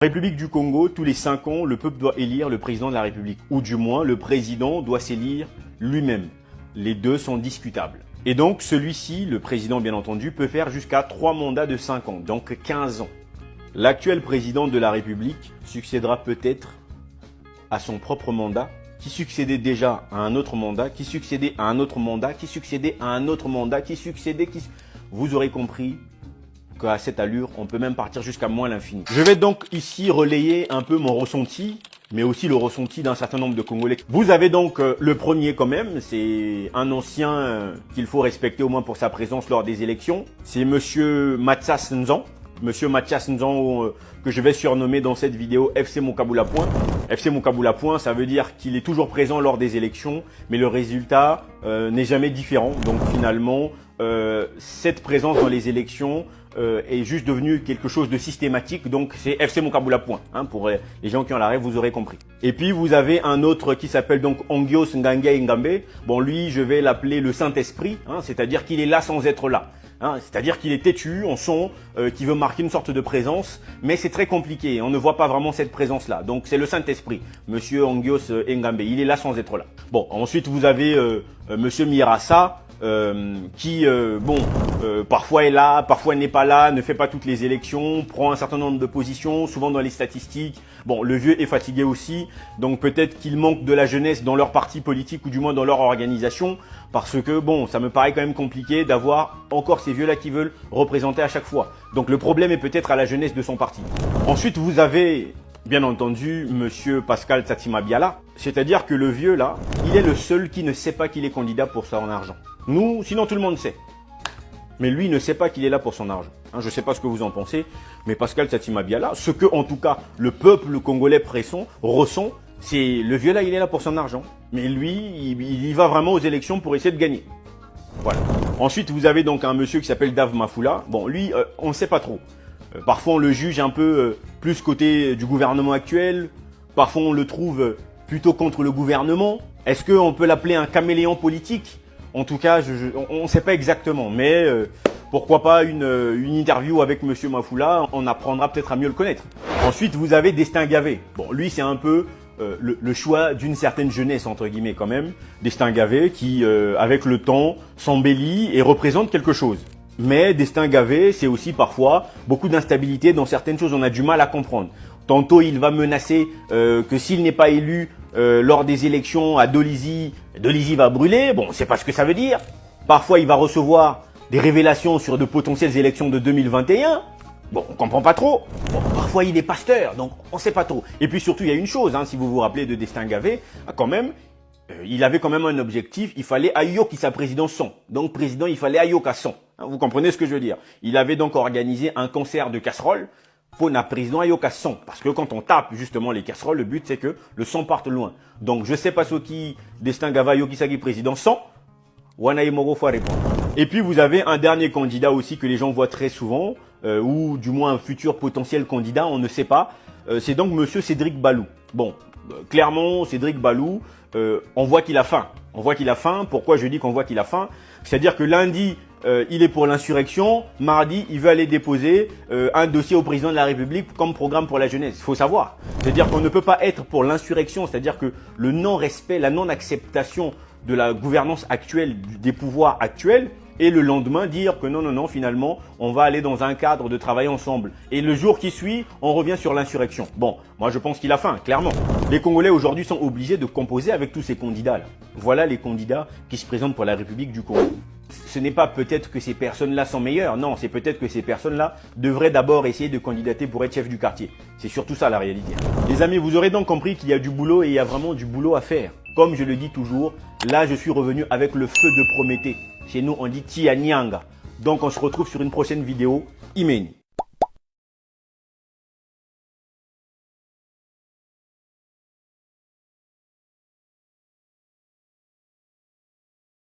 République du Congo, tous les 5 ans, le peuple doit élire le président de la République. Ou du moins, le président doit s'élire lui-même. Les deux sont discutables. Et donc, celui-ci, le président bien entendu, peut faire jusqu'à 3 mandats de 5 ans, donc 15 ans. L'actuel président de la République succédera peut-être à son propre mandat, qui succédait déjà à un autre mandat, qui succédait à un autre mandat, qui succédait à un autre mandat, qui succédait... Vous aurez compris qu'à cette allure, on peut même partir jusqu'à moins l'infini. Je vais donc ici relayer un peu mon ressenti, mais aussi le ressenti d'un certain nombre de Congolais. Vous avez donc le premier quand même, c'est un ancien qu'il faut respecter au moins pour sa présence lors des élections. C'est Monsieur Mathias Nzan. Monsieur Mathias Nzan, que je vais surnommer dans cette vidéo FC Mokabula Point. FC Mokabula Point, ça veut dire qu'il est toujours présent lors des élections, mais le résultat n'est jamais différent. Donc finalement, cette présence dans les élections est juste devenu quelque chose de systématique, donc c'est FC Mokabula Point, hein, pour les gens qui ont la rêve, vous aurez compris. Et puis vous avez un autre qui s'appelle donc Ongios Ngange Ngambe. Bon, lui, je vais l'appeler le Saint-Esprit, hein, c'est-à-dire qu'il est là sans être là. Hein, c'est-à-dire qu'il est têtu, en son, qui veut marquer une sorte de présence, mais c'est très compliqué, on ne voit pas vraiment cette présence-là. Donc c'est le Saint-Esprit, Monsieur Ongios Ngambe, il est là sans être là. Bon, ensuite vous avez Monsieur Mirassa, qui, parfois est là, parfois n'est pas là, ne fait pas toutes les élections, prend un certain nombre de positions, souvent dans les statistiques. Bon, le vieux est fatigué aussi, donc peut-être qu'il manque de la jeunesse dans leur parti politique ou du moins dans leur organisation, parce que, bon, ça me paraît quand même compliqué d'avoir encore ces vieux-là qui veulent représenter à chaque fois. Donc le problème est peut-être à la jeunesse de son parti. Ensuite, vous avez... bien entendu, Monsieur Pascal Tsatima Biala, c'est-à-dire que le vieux là, il est le seul qui ne sait pas qu'il est candidat pour son argent. Nous, sinon tout le monde sait. Mais lui ne sait pas qu'il est là pour son argent. Hein, je ne sais pas ce que vous en pensez, mais Pascal Tsatima Biala, ce que en tout cas le peuple congolais ressent, c'est le vieux là, il est là pour son argent. Mais lui, il y va vraiment aux élections pour essayer de gagner. Voilà. Ensuite, vous avez donc un monsieur qui s'appelle Dave Mafula. Bon, lui, on ne sait pas trop. Parfois on le juge un peu plus côté du gouvernement actuel, parfois on le trouve plutôt contre le gouvernement. Est-ce qu'on peut l'appeler un caméléon politique? En tout cas, on ne sait pas exactement, mais pourquoi pas une interview avec Monsieur Mafula, on apprendra peut-être à mieux le connaître. Ensuite, vous avez Destin Gavé. Bon, lui c'est un peu le choix d'une certaine jeunesse, entre guillemets quand même. Destin Gavé qui, avec le temps, s'embellit et représente quelque chose. Mais Destin Gavé, c'est aussi parfois beaucoup d'instabilité dans certaines choses, on a du mal à comprendre. Tantôt, il va menacer que s'il n'est pas élu lors des élections à Dolisie, Dolisie va brûler. Bon, c'est pas ce que ça veut dire. Parfois, il va recevoir des révélations sur de potentielles élections de 2021. Bon, on comprend pas trop. Bon, parfois, il est pasteur, donc on sait pas trop. Et puis surtout, il y a une chose, hein, si vous vous rappelez de Destin Gavé, quand même, il avait quand même un objectif, il fallait Ayoki sa présidence son. Donc président, il fallait Ayoka son. Vous comprenez ce que je veux dire? Il avait donc organisé un concert de casseroles pour la président Ayoka son. Parce que quand on tape justement les casseroles, le but c'est que le son parte loin. Donc je sais pas ce qui Destin Gava Ayoki Sagi président son. Et puis vous avez un dernier candidat aussi que les gens voient très souvent, ou du moins un futur potentiel candidat, on ne sait pas. C'est donc Monsieur Cédric Balou. Bon, clairement Cédric Balou, on voit qu'il a faim. On voit qu'il a faim. Pourquoi je dis qu'on voit qu'il a faim? C'est-à-dire que lundi, il est pour l'insurrection. Mardi, il veut aller déposer un dossier au président de la République comme programme pour la jeunesse. Il faut savoir. C'est-à-dire qu'on ne peut pas être pour l'insurrection. C'est-à-dire que le non-respect, la non-acceptation de la gouvernance actuelle, des pouvoirs actuels, et le lendemain dire que non, non, non, finalement, on va aller dans un cadre de travail ensemble. Et le jour qui suit, on revient sur l'insurrection. Bon, moi je pense qu'il a faim, clairement. Les Congolais aujourd'hui sont obligés de composer avec tous ces candidats-là. Voilà les candidats qui se présentent pour la République du Congo. Ce n'est pas peut-être que ces personnes-là sont meilleures, non, c'est peut-être que ces personnes-là devraient d'abord essayer de candidater pour être chef du quartier. C'est surtout ça la réalité. Les amis, vous aurez donc compris qu'il y a du boulot et il y a vraiment du boulot à faire. Comme je le dis toujours, là je suis revenu avec le feu de Prométhée. Chez nous on dit Tia Nyanga. Donc on se retrouve sur une prochaine vidéo. Imeni.